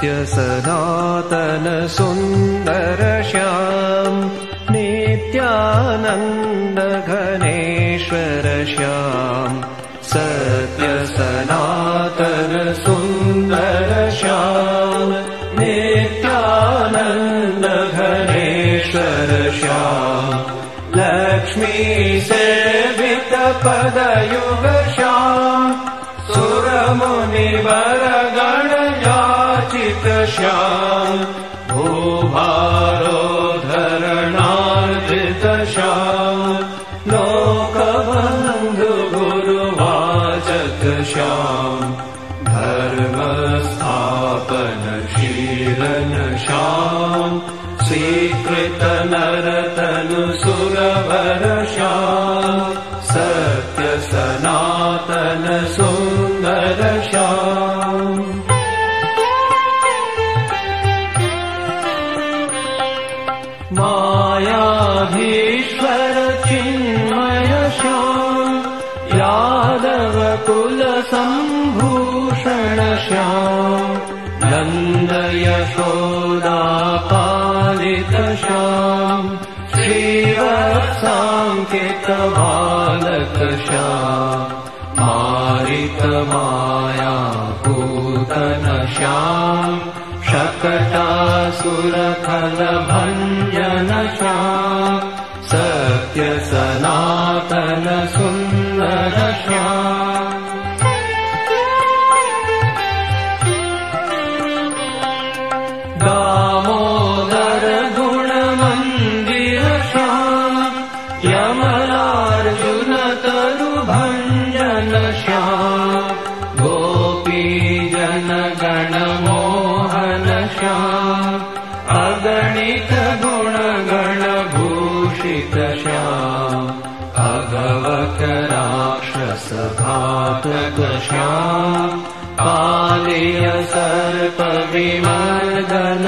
सत्य सनातन सुन्दर श्याम नित्यानन्द घनेश्वर श्याम सत्य सनातन सुन्दर श्याम नित्यानन्द घनेश्वर श्याम लक्ष्मी सेवित पदयुग श्याम सुरमुनिवर गण याचित श्याम भूभारो धरणार्जित श्याम लोकबन्धु गुरुवाचक श्याम धर्म स्थापन शीलन श्याम स्वीकृत नरतनु सुरवर श्याम सत्य सनातन सुन्दर श्याम मायाधीश्वर चिन्मय श्याम यादव कुल सम्भूषण श्याम नन्द यशोदा पालित श्याम श्रीवत्साङ्कित बालक श्याम मारित माया पूतन श्याम शकटासुर खल भञ्जन श्याम सत्य सनातन सुन्दर श्याम दामोदर गुण मंदिर श्याम यमलार्जुन तरु भञ्जन श्याम गोपी जन गण मोहन श्याम अगणित गुण गण भूषित श्याम अगवक राक्षस घातक श्याम कालिय सर्प विमर्दन